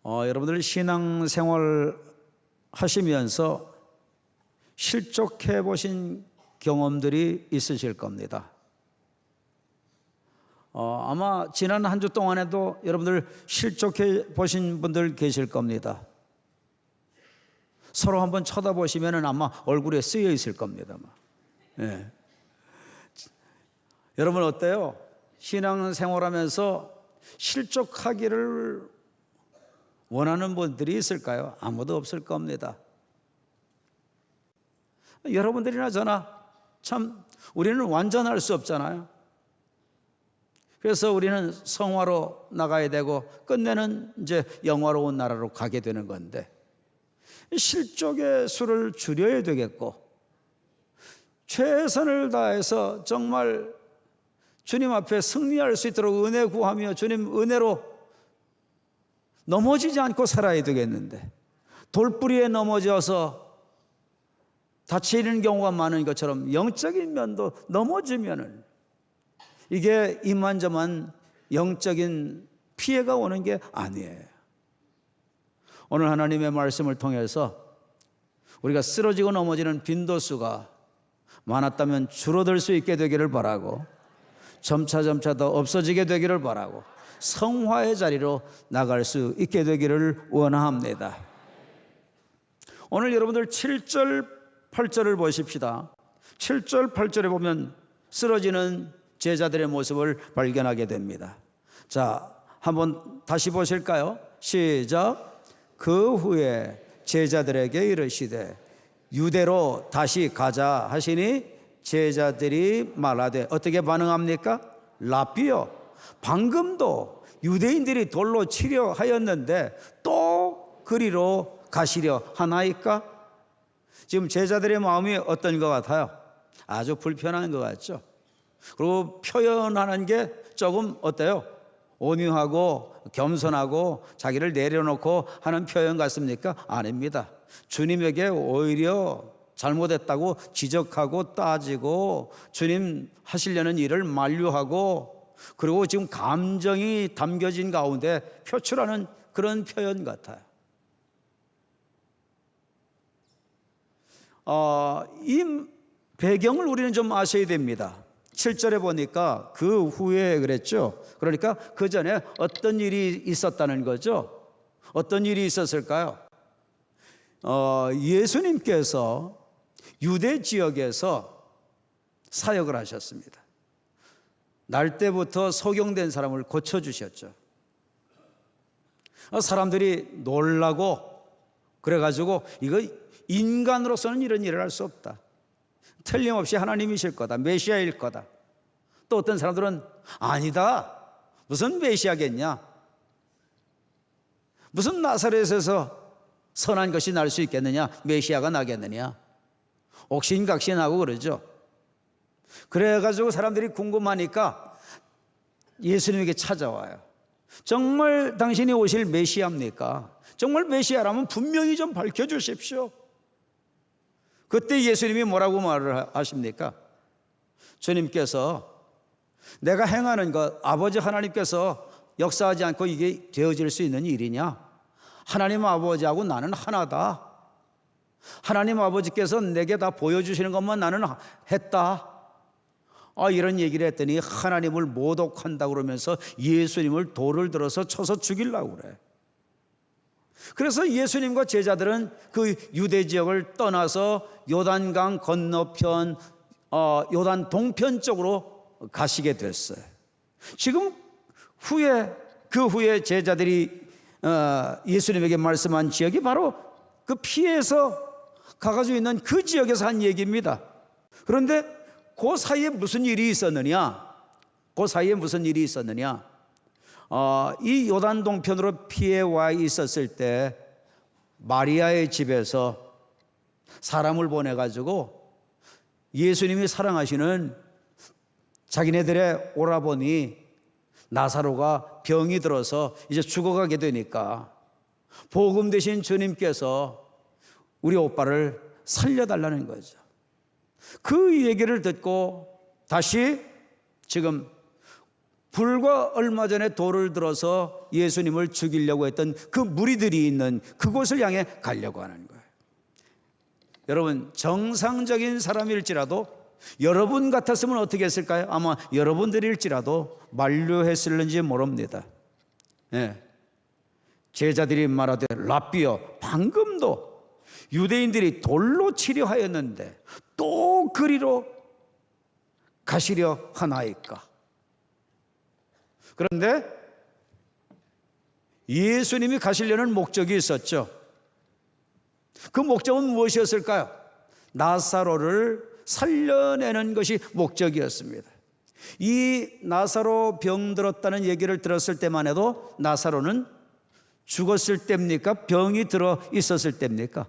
여러분들 신앙생활 하시면서 실족해 보신 경험들이 있으실 겁니다. 아마 지난 한 주 동안에도 여러분들 실족해 보신 분들 계실 겁니다. 서로 한번 쳐다보시면 아마 얼굴에 쓰여 있을 겁니다. 예. 여러분 어때요? 신앙생활하면서 실족하기를 원하는 분들이 있을까요? 아무도 없을 겁니다. 여러분들이나 저나 참 우리는 완전할 수 없잖아요. 그래서 우리는 성화로 나가야 되고 끝내는 이제 영화로운 나라로 가게 되는 건데, 실족의 수를 줄여야 되겠고 최선을 다해서 정말 주님 앞에 승리할 수 있도록 은혜 구하며 주님 은혜로 넘어지지 않고 살아야 되겠는데, 돌뿌리에 넘어져서 다치는 경우가 많은 것처럼 영적인 면도 넘어지면은 이게 이만저만 영적인 피해가 오는 게 아니에요. 오늘 하나님의 말씀을 통해서 우리가 쓰러지고 넘어지는 빈도수가 많았다면 줄어들 수 있게 되기를 바라고, 점차점차 더 없어지게 되기를 바라고 성화의 자리로 나갈 수 있게 되기를 원합니다. 오늘 여러분들 7절 8절을 보십시다. 7절 8절에 보면 쓰러지는 제자들의 모습을 발견하게 됩니다. 자, 한번 다시 보실까요? 시작. 그 후에 제자들에게 이르시되 유대로 다시 가자 하시니 제자들이 말하되, 어떻게 반응합니까? 라삐요, 방금도 유대인들이 돌로 치려 하였는데 또 그리로 가시려 하나이까? 지금 제자들의 마음이 어떤 것 같아요? 아주 불편한 것 같죠? 그리고 표현하는 게 조금 어때요? 온유하고 겸손하고 자기를 내려놓고 하는 표현 같습니까? 아닙니다. 주님에게 오히려 잘못했다고 지적하고 따지고 주님 하시려는 일을 만류하고, 그리고 지금 감정이 담겨진 가운데 표출하는 그런 표현 같아요. 이 배경을 우리는 좀 아셔야 됩니다. 7절에 보니까 그 후에 그랬죠. 그러니까 그 전에 어떤 일이 있었다는 거죠. 어떤 일이 있었을까요? 예수님께서 유대 지역에서 사역을 하셨습니다. 날 때부터 소경된 사람을 고쳐주셨죠. 사람들이 놀라고 그래가지고 이거 인간으로서는 이런 일을 할 수 없다, 틀림없이 하나님이실 거다, 메시아일 거다. 또 어떤 사람들은 아니다, 무슨 메시아겠냐, 무슨 나사렛에서 선한 것이 날 수 있겠느냐, 메시아가 나겠느냐, 옥신각신하고 그러죠. 그래가지고 사람들이 궁금하니까 예수님에게 찾아와요. 정말 당신이 오실 메시아입니까? 정말 메시아라면 분명히 좀 밝혀주십시오. 그때 예수님이 뭐라고 말을 하십니까? 주님께서 내가 행하는 것, 아버지 하나님께서 역사하지 않고 이게 되어질 수 있는 일이냐? 하나님 아버지하고 나는 하나다. 하나님 아버지께서 내게 다 보여주시는 것만 나는 했다. 이런 얘기를 했더니 하나님을 모독한다고 그러면서 예수님을 돌을 들어서 쳐서 죽이려고 그래. 그래서 예수님과 제자들은 그 유대 지역을 떠나서 요단강 건너편, 요단 동편 쪽으로 가시게 됐어요. 지금 그 후에 제자들이 예수님에게 말씀한 지역이 바로 그 피해서 가가지고 있는 그 지역에서 한 얘기입니다. 그런데 그 사이에 무슨 일이 있었느냐? 이 요단 동편으로 피해 와 있었을 때 마리아의 집에서 사람을 보내가지고 예수님이 사랑하시는 자기네들의 오라버니 나사로가 병이 들어서 이제 죽어가게 되니까 복음 되신 주님께서 우리 오빠를 살려달라는 거죠. 그 얘기를 듣고 다시 지금 불과 얼마 전에 돌을 들어서 예수님을 죽이려고 했던 그 무리들이 있는 그곳을 향해 가려고 하는 거예요. 여러분, 정상적인 사람일지라도 여러분 같았으면 어떻게 했을까요? 아마 여러분들일지라도 만류했을는지 모릅니다. 제자들이 말하되 랍비여, 방금도 유대인들이 돌로 치려 하였는데 또 그리로 가시려 하나이까? 그런데 예수님이 가시려는 목적이 있었죠. 그 목적은 무엇이었을까요? 나사로를 살려내는 것이 목적이었습니다. 이 나사로 병들었다는 얘기를 들었을 때만 해도 나사로는 죽었을 때입니까? 병이 들어 있었을 때입니까?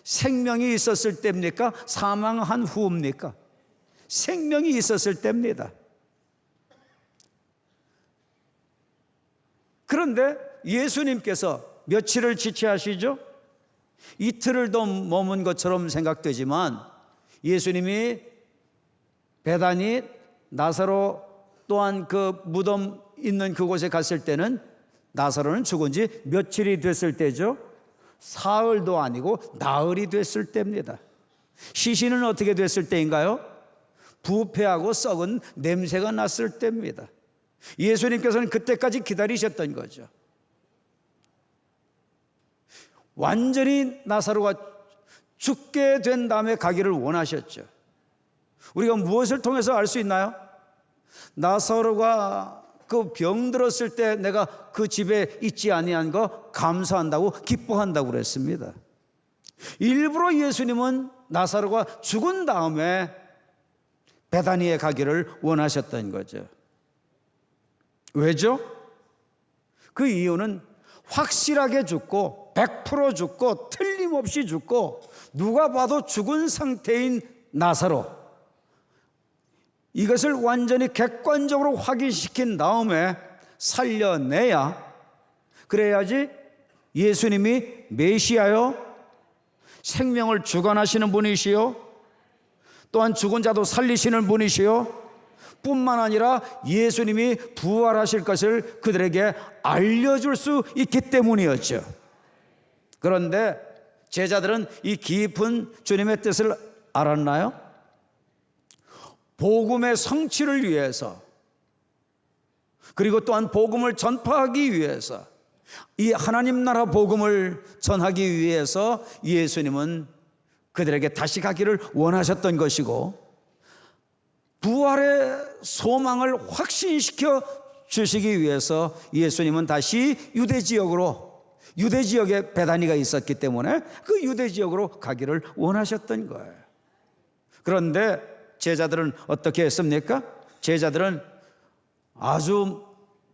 생명이 있었을 때입니까? 사망한 후입니까? 생명이 있었을 때입니다. 그런데 예수님께서 며칠을 지체하시죠? 이틀을 더 머문 것처럼 생각되지만 예수님이 베다니 나사로 또한 그 무덤 있는 그곳에 갔을 때는 나사로는 죽은 지 며칠이 됐을 때죠. 사흘도 아니고 나흘이 됐을 때입니다. 시신은 어떻게 됐을 때인가요? 부패하고 썩은 냄새가 났을 때입니다. 예수님께서는 그때까지 기다리셨던 거죠. 완전히 나사로가 죽게 된 다음에 가기를 원하셨죠. 우리가 무엇을 통해서 알 수 있나요? 나사로가 그 병들었을 때 내가 그 집에 있지 아니한 거 감사한다고 기뻐한다고 그랬습니다. 일부러 예수님은 나사로가 죽은 다음에 베다니에 가기를 원하셨던 거죠. 왜죠? 그 이유는 확실하게 죽고 100% 죽고 틀림없이 죽고 누가 봐도 죽은 상태인 나사로, 이것을 완전히 객관적으로 확인시킨 다음에 살려내야, 그래야지 예수님이 메시아요, 생명을 주관하시는 분이시요, 또한 죽은 자도 살리시는 분이시요, 뿐만 아니라 예수님이 부활하실 것을 그들에게 알려줄 수 있기 때문이었죠. 그런데 제자들은 이 깊은 주님의 뜻을 알았나요? 복음의 성취를 위해서, 그리고 또한 복음을 전파하기 위해서, 이 하나님 나라 복음을 전하기 위해서 예수님은 그들에게 다시 가기를 원하셨던 것이고, 부활의 소망을 확신시켜 주시기 위해서 예수님은 다시 유대 지역에 베다니가 있었기 때문에 그 유대 지역으로 가기를 원하셨던 거예요. 그런데 제자들은 어떻게 했습니까? 제자들은 아주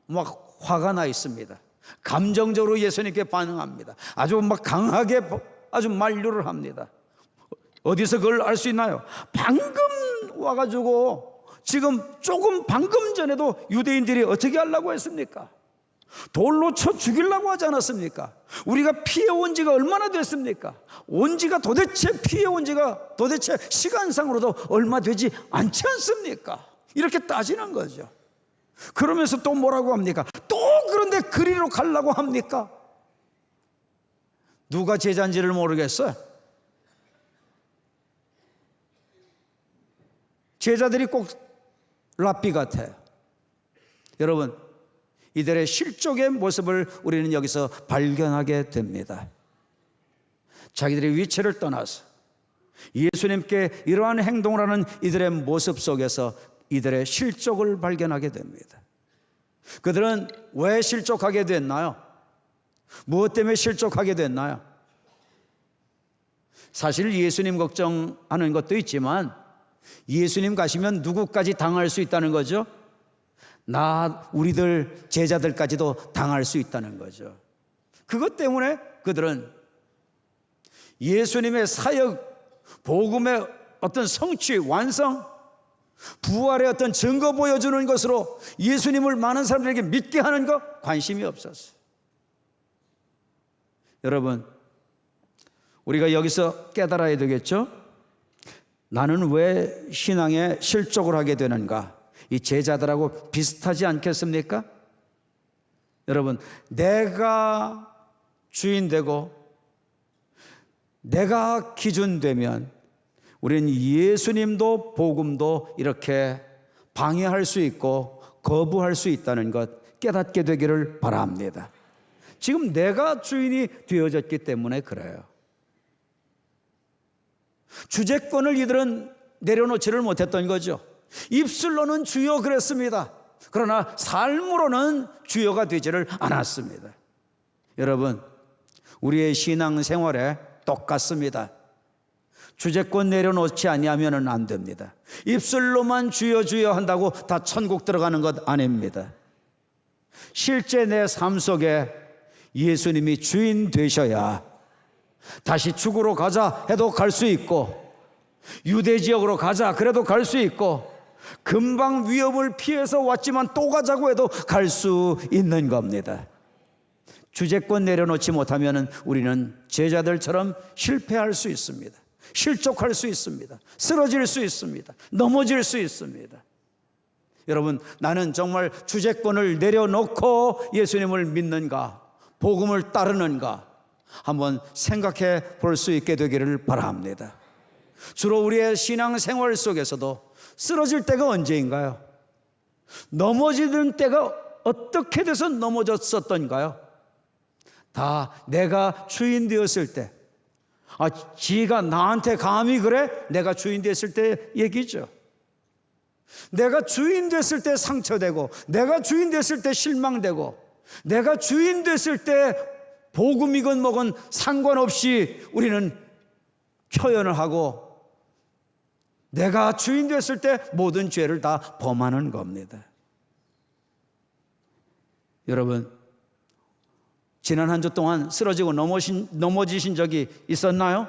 막 화가 나 있습니다. 감정적으로 예수님께 반응합니다. 아주 막 강하게 아주 만류를 합니다. 어디서 그걸 알 수 있나요? 방금 와가지고 지금 조금 방금 전에도 유대인들이 어떻게 하려고 했습니까? 돌로 쳐 죽이려고 하지 않았습니까? 우리가 피해온 지가 얼마나 됐습니까? 피해온 지가 도대체 시간상으로도 얼마 되지 않지 않습니까? 이렇게 따지는 거죠. 그러면서 또 뭐라고 합니까? 또 그런데 그리로 가려고 합니까? 누가 제자인지를 모르겠어요. 제자들이 꼭 랍비 같아요. 여러분, 이들의 실족의 모습을 우리는 여기서 발견하게 됩니다. 자기들의 위치를 떠나서 예수님께 이러한 행동을 하는 이들의 모습 속에서 이들의 실족을 발견하게 됩니다. 그들은 왜 실족하게 됐나요? 무엇 때문에 실족하게 됐나요? 사실 예수님 걱정하는 것도 있지만 예수님 가시면 누구까지 당할 수 있다는 거죠? 우리들 제자들까지도 당할 수 있다는 거죠. 그것 때문에 그들은 예수님의 사역, 복음의 어떤 성취, 완성, 부활의 어떤 증거 보여주는 것으로 예수님을 많은 사람들에게 믿게 하는 것 관심이 없었어요. 여러분, 우리가 여기서 깨달아야 되겠죠? 나는 왜 신앙에 실족을 하게 되는가? 이 제자들하고 비슷하지 않겠습니까? 여러분, 내가 주인 되고 내가 기준 되면 우리는 예수님도 복음도 이렇게 방해할 수 있고 거부할 수 있다는 것 깨닫게 되기를 바랍니다. 지금 내가 주인이 되어졌기 때문에 그래요. 주재권을 이들은 내려놓지를 못했던 거죠. 입술로는 주여 그랬습니다. 그러나 삶으로는 주여가 되지를 않았습니다. 여러분, 우리의 신앙생활에 똑같습니다. 주재권 내려놓지 아니하면 안 됩니다. 입술로만 주여 주여 한다고 다 천국 들어가는 것 아닙니다. 실제 내 삶 속에 예수님이 주인 되셔야 다시 죽으러 가자 해도 갈 수 있고, 유대 지역으로 가자 그래도 갈 수 있고, 금방 위협을 피해서 왔지만 또 가자고 해도 갈 수 있는 겁니다. 주재권 내려놓지 못하면 우리는 제자들처럼 실패할 수 있습니다. 실족할 수 있습니다. 쓰러질 수 있습니다. 넘어질 수 있습니다. 여러분, 나는 정말 주재권을 내려놓고 예수님을 믿는가, 복음을 따르는가 한번 생각해 볼 수 있게 되기를 바랍니다. 주로 우리의 신앙생활 속에서도 쓰러질 때가 언제인가요? 넘어지는 때가 어떻게 돼서 넘어졌었던가요? 다 내가 주인 되었을 때, 지가 나한테 감히 그래? 내가 주인 됐을 때 얘기죠. 내가 주인 됐을 때 상처되고, 내가 주인 됐을 때 실망되고, 내가 주인 됐을 때 복음이건 뭐건 상관없이 우리는 표현을 하고, 내가 주인 됐을 때 모든 죄를 다 범하는 겁니다. 여러분, 지난 한 주 동안 쓰러지고 넘어지신 적이 있었나요?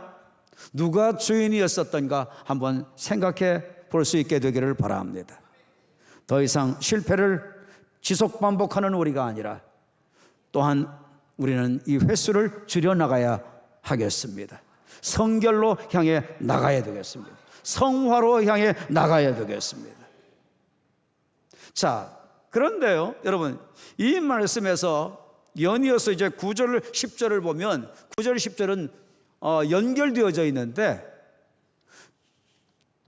누가 주인이었었던가 한번 생각해 볼 수 있게 되기를 바랍니다. 더 이상 실패를 지속 반복하는 우리가 아니라 또한 우리는 이 횟수를 줄여나가야 하겠습니다. 성결로 향해 나가야 되겠습니다. 성화로 향해 나가야 되겠습니다. 자, 그런데요, 여러분, 이 말씀에서 연이어서 이제 9절, 10절을 보면 9절, 10절은 연결되어져 있는데,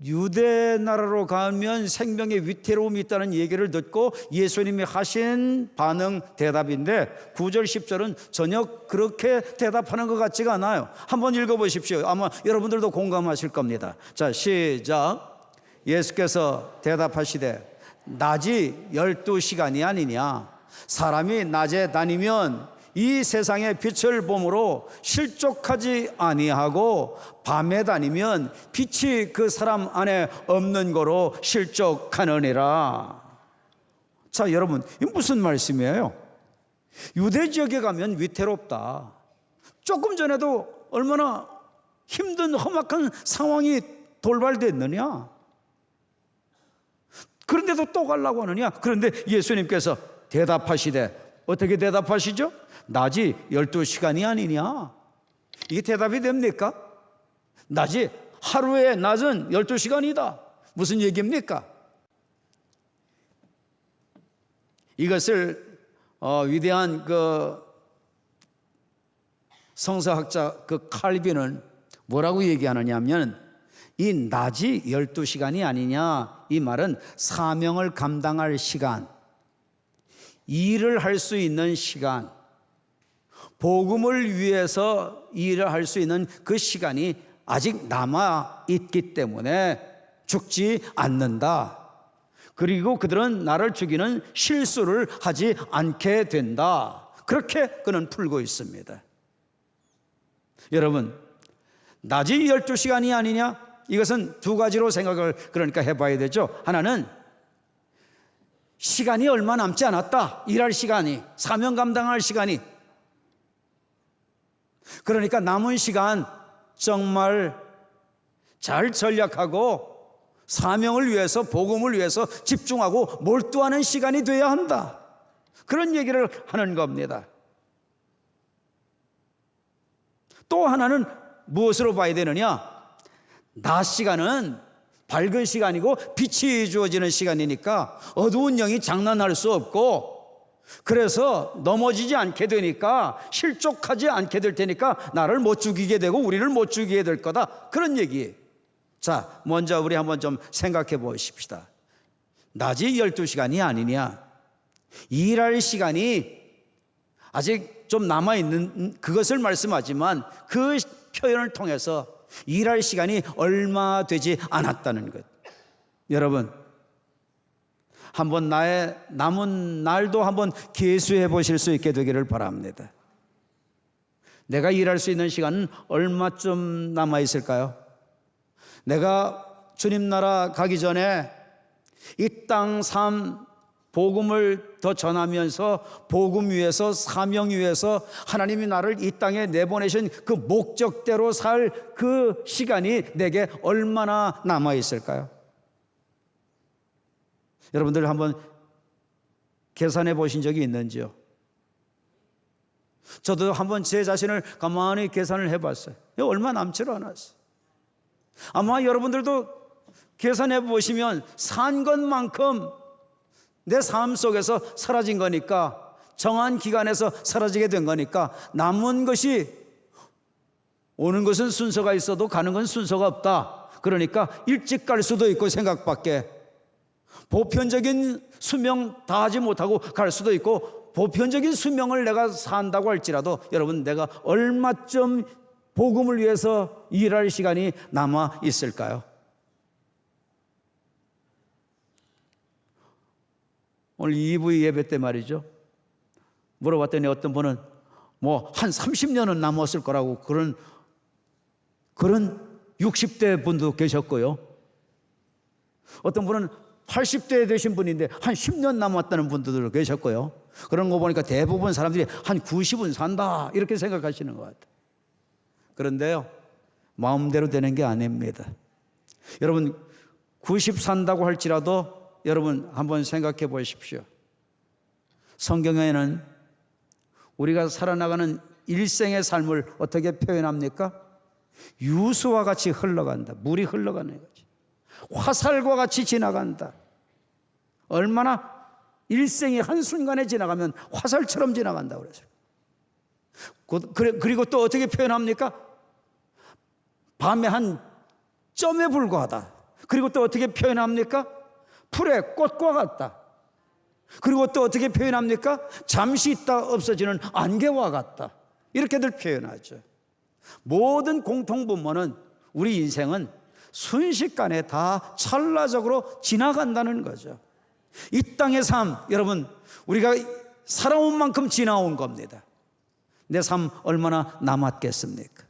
유대 나라로 가면 생명의 위태로움이 있다는 얘기를 듣고 예수님이 하신 반응, 대답인데 9절, 10절은 전혀 그렇게 대답하는 것 같지가 않아요. 한번 읽어보십시오. 아마 여러분들도 공감하실 겁니다. 자, 시작. 예수께서 대답하시되 낮이 12시간이 아니냐. 사람이 낮에 다니면 이 세상의 빛을 보므로 실족하지 아니하고, 밤에 다니면 빛이 그 사람 안에 없는 거로 실족하느니라. 자, 여러분, 이 무슨 말씀이에요? 유대 지역에 가면 위태롭다. 조금 전에도 얼마나 힘든 험악한 상황이 돌발됐느냐. 그런데도 또 가려고 하느냐. 그런데 예수님께서 대답하시되, 어떻게 대답하시죠? 낮이 12시간이 아니냐. 이게 대답이 됩니까? 낮이, 하루의 낮은 12시간이다. 무슨 얘기입니까? 이것을 위대한 그 성서학자 그 칼빈은 뭐라고 얘기하느냐 하면, 이 낮이 12시간이 아니냐, 이 말은 사명을 감당할 시간, 일을 할 수 있는 시간, 복음을 위해서 일을 할 수 있는 그 시간이 아직 남아 있기 때문에 죽지 않는다. 그리고 그들은 나를 죽이는 실수를 하지 않게 된다. 그렇게 그는 풀고 있습니다. 여러분, 낮이 12시간이 아니냐? 이것은 두 가지로 생각을 그러니까 해봐야 되죠. 하나는 시간이 얼마 남지 않았다. 일할 시간이, 사명 감당할 시간이. 그러니까 남은 시간 정말 잘 전략하고 사명을 위해서, 복음을 위해서 집중하고 몰두하는 시간이 돼야 한다. 그런 얘기를 하는 겁니다. 또 하나는 무엇으로 봐야 되느냐? 낮 시간은 밝은 시간이고 빛이 주어지는 시간이니까 어두운 영이 장난할 수 없고, 그래서 넘어지지 않게 되니까, 실족하지 않게 될 테니까 나를 못 죽이게 되고 우리를 못 죽이게 될 거다, 그런 얘기. 자, 먼저 우리 한번 좀 생각해 보십시다. 낮이 12시간이 아니냐, 일할 시간이 아직 좀 남아있는 그것을 말씀하지만, 그 표현을 통해서 일할 시간이 얼마 되지 않았다는 것. 여러분, 한번 나의 남은 날도 한번 계수해 보실 수 있게 되기를 바랍니다. 내가 일할 수 있는 시간은 얼마쯤 남아 있을까요? 내가 주님 나라 가기 전에 이 땅 삶 복음을 더 전하면서 복음 위에서, 사명 위에서 하나님이 나를 이 땅에 내보내신 그 목적대로 살 그 시간이 내게 얼마나 남아 있을까요? 여러분들 한번 계산해 보신 적이 있는지요? 저도 한번 제 자신을 가만히 계산을 해봤어요. 얼마 남지 않았어요. 아마 여러분들도 계산해 보시면 산 것만큼 내 삶 속에서 사라진 거니까, 정한 기간에서 사라지게 된 거니까, 남은 것이, 오는 것은 순서가 있어도 가는 건 순서가 없다. 그러니까 일찍 갈 수도 있고 생각밖에, 보편적인 수명 다 하지 못하고 갈 수도 있고, 보편적인 수명을 내가 산다고 할지라도 여러분, 내가 얼마쯤 복음을 위해서 일할 시간이 남아 있을까요? 오늘 2부 예배 때 말이죠, 물어봤더니 어떤 분은 뭐 한 30년은 남았을 거라고, 그런 60대 분도 계셨고요, 어떤 분은 80대 되신 분인데 한 10년 남았다는 분들도 계셨고요. 그런 거 보니까 대부분 사람들이 한 90은 산다, 이렇게 생각하시는 것 같아요. 그런데요, 마음대로 되는 게 아닙니다. 여러분, 90 산다고 할지라도 여러분 한번 생각해 보십시오. 성경에는 우리가 살아나가는 일생의 삶을 어떻게 표현합니까? 유수와 같이 흘러간다. 물이 흘러가는 거지. 화살과 같이 지나간다. 얼마나 일생이 한순간에 지나가면 화살처럼 지나간다 그러죠. 그리고 또 어떻게 표현합니까? 밤의 한 점에 불과하다. 그리고 또 어떻게 표현합니까? 풀의 꽃과 같다. 그리고 또 어떻게 표현합니까? 잠시 있다 없어지는 안개와 같다. 이렇게들 표현하죠. 모든 공통분모는 우리 인생은 순식간에 다 찰나적으로 지나간다는 거죠. 이 땅의 삶, 여러분, 우리가 살아온 만큼 지나온 겁니다. 내 삶 얼마나 남았겠습니까?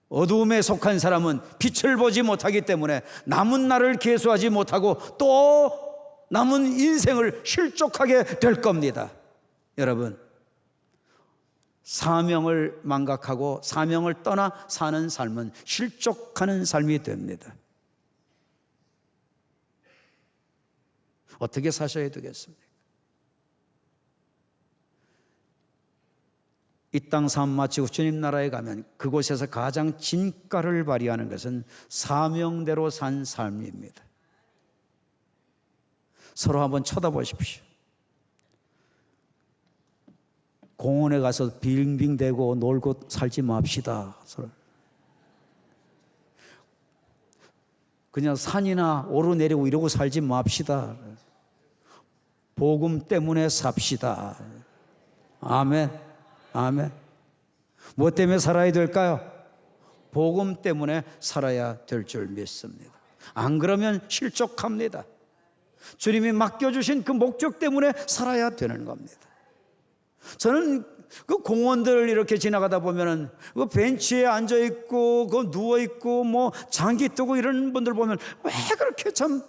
어두움에 속한 사람은 빛을 보지 못하기 때문에 남은 날을 계수하지 못하고 또 남은 인생을 실족하게 될 겁니다. 여러분, 사명을 망각하고 사명을 떠나 사는 삶은 실족하는 삶이 됩니다. 어떻게 사셔야 되겠습니까? 이 땅 삶 마치고 주님 나라에 가면 그곳에서 가장 진가를 발휘하는 것은 사명대로 산 삶입니다. 서로 한번 쳐다보십시오. 공원에 가서 빙빙대고 놀고 살지 맙시다. 서로. 그냥 산이나 오르내리고 이러고 살지 맙시다. 복음 때문에 삽시다. 아멘. 아멘. 무엇 때문에 살아야 될까요? 복음 때문에 살아야 될 줄 믿습니다. 안 그러면 실족합니다. 주님이 맡겨주신 그 목적 때문에 살아야 되는 겁니다. 저는 그 공원들 이렇게 지나가다 보면은 그 벤치에 앉아 있고 그 누워 있고 뭐 장기 뜨고 이런 분들 보면 왜 그렇게 참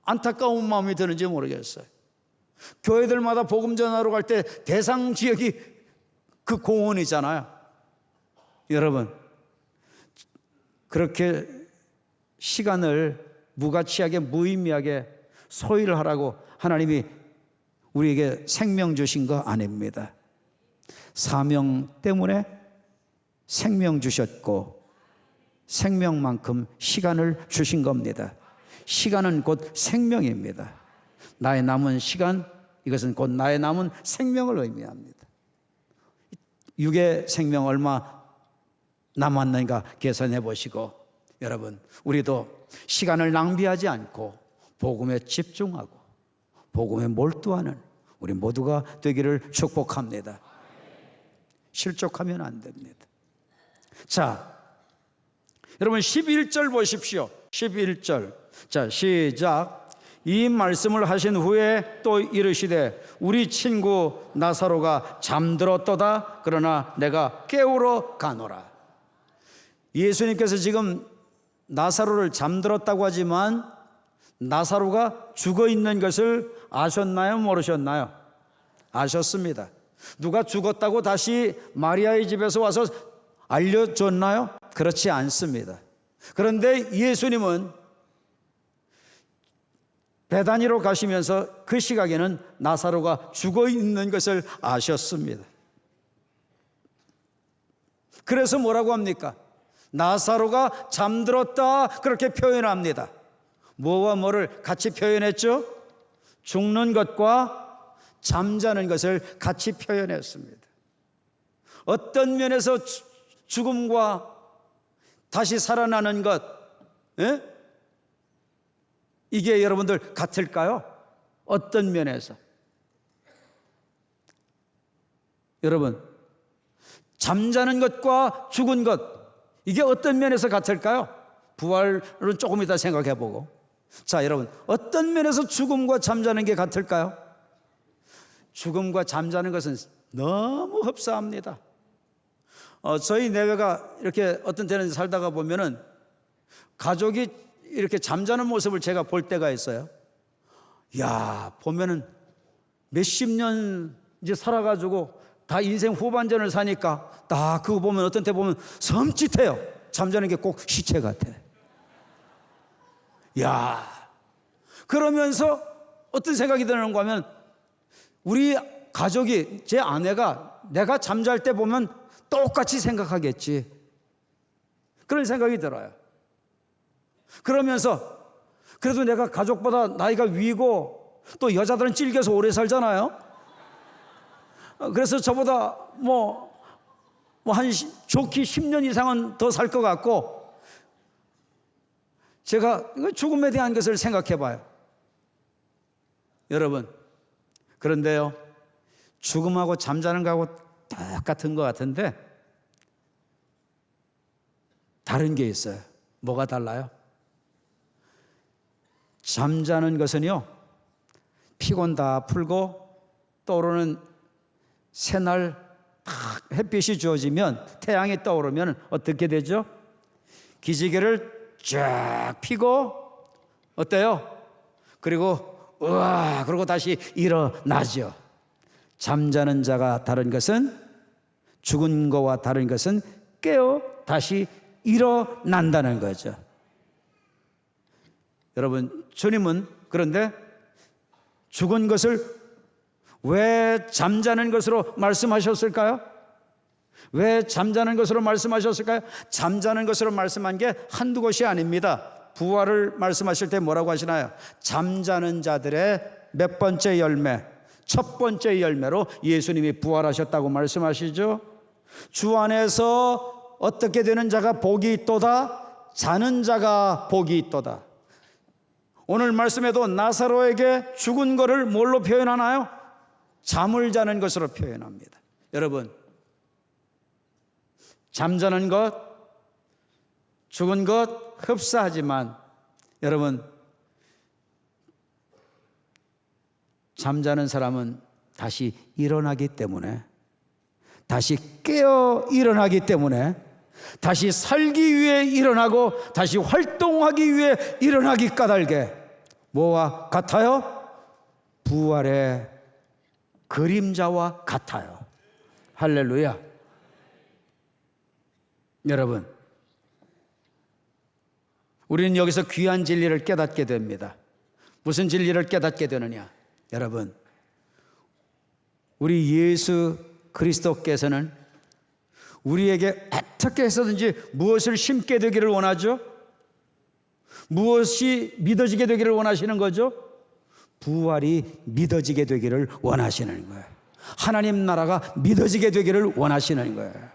안타까운 마음이 드는지 모르겠어요. 교회들마다 복음 전하러 갈 때 대상 지역이 그 공원이잖아요. 여러분, 그렇게 시간을 무가치하게 무의미하게 소일을 하라고 하나님이 우리에게 생명 주신 거 아닙니다. 사명 때문에 생명 주셨고 생명만큼 시간을 주신 겁니다. 시간은 곧 생명입니다. 나의 남은 시간, 이것은 곧 나의 남은 생명을 의미합니다. 육의 생명 얼마 남았는가 계산해 보시고, 여러분, 우리도 시간을 낭비하지 않고 복음에 집중하고 복음에 몰두하는 우리 모두가 되기를 축복합니다. 실족하면 안 됩니다. 자, 여러분 11절 보십시오. 11절. 자, 시작. 이 말씀을 하신 후에 또 이르시되 우리 친구 나사로가 잠들었도다. 그러나 내가 깨우러 가노라. 예수님께서 지금 나사로를 잠들었다고 하지만 나사로가 죽어 있는 것을 아셨나요? 모르셨나요? 아셨습니다. 누가 죽었다고 다시 마리아의 집에서 와서 알려줬나요? 그렇지 않습니다. 그런데 예수님은 베다니로 가시면서 그 시각에는 나사로가 죽어 있는 것을 아셨습니다. 그래서 뭐라고 합니까? 나사로가 잠들었다, 그렇게 표현합니다. 뭐와 뭐를 같이 표현했죠? 죽는 것과 잠자는 것을 같이 표현했습니다. 어떤 면에서 죽음과 다시 살아나는 것, 이게 여러분들 같을까요? 어떤 면에서? 여러분, 잠자는 것과 죽은 것, 이게 어떤 면에서 같을까요? 부활은 조금 이따 생각해 보고. 자, 여러분, 어떤 면에서 죽음과 잠자는 게 같을까요? 죽음과 잠자는 것은 너무 흡사합니다. 저희 내외가 이렇게 어떤 때는 살다가 보면은 가족이 이렇게 잠자는 모습을 제가 볼 때가 있어요. 야, 보면은 몇십 년 이제 살아가지고 다 인생 후반전을 사니까 딱 그거 보면 어떤 때 보면 섬찟해요. 잠자는 게 꼭 시체 같아. 야, 그러면서 어떤 생각이 드는가 하면 우리 가족이, 제 아내가 내가 잠잘 때 보면 똑같이 생각하겠지, 그런 생각이 들어요. 그러면서 그래도 내가 가족보다 나이가 위고 또 여자들은 찔겨서 오래 살잖아요. 그래서 저보다 한 좋기 10년 이상은 더 살 것 같고, 제가 죽음에 대한 것을 생각해 봐요. 여러분, 그런데요, 죽음하고 잠자는 거하고 똑같은 것 같은데 다른 게 있어요. 뭐가 달라요? 잠자는 것은요, 피곤 다 풀고 떠오르는 새날 딱 햇빛이 주어지면, 태양이 떠오르면 어떻게 되죠? 기지개를 쫙 펴고 어때요? 그리고 그러고 다시 일어나죠. 잠자는 자가 다른 것은, 죽은 거와 다른 것은 깨어 다시 일어난다는 거죠. 여러분, 주님은 그런데 죽은 것을 왜 잠자는 것으로 말씀하셨을까요? 왜 잠자는 것으로 말씀하셨을까요? 잠자는 것으로 말씀한 게 한두 곳이 아닙니다. 부활을 말씀하실 때 뭐라고 하시나요? 잠자는 자들의 몇 번째 열매, 첫 번째 열매로 예수님이 부활하셨다고 말씀하시죠. 주 안에서 어떻게 되는 자가 복이 있도다, 자는 자가 복이 있도다. 오늘 말씀에도 나사로에게 죽은 것을 뭘로 표현하나요? 잠을 자는 것으로 표현합니다. 여러분, 잠자는 것, 죽은 것 흡사하지만 여러분, 잠자는 사람은 다시 일어나기 때문에, 다시 깨어 일어나기 때문에, 다시 살기 위해 일어나고 다시 활동하기 위해 일어나기 까닭에 뭐와 같아요? 부활의 그림자와 같아요. 할렐루야. 여러분, 우리는 여기서 귀한 진리를 깨닫게 됩니다. 무슨 진리를 깨닫게 되느냐? 여러분, 우리 예수 그리스도께서는 우리에게 어떻게 해서든지 무엇을 심게 되기를 원하죠? 무엇이 믿어지게 되기를 원하시는 거죠? 부활이 믿어지게 되기를 원하시는 거예요. 하나님 나라가 믿어지게 되기를 원하시는 거예요.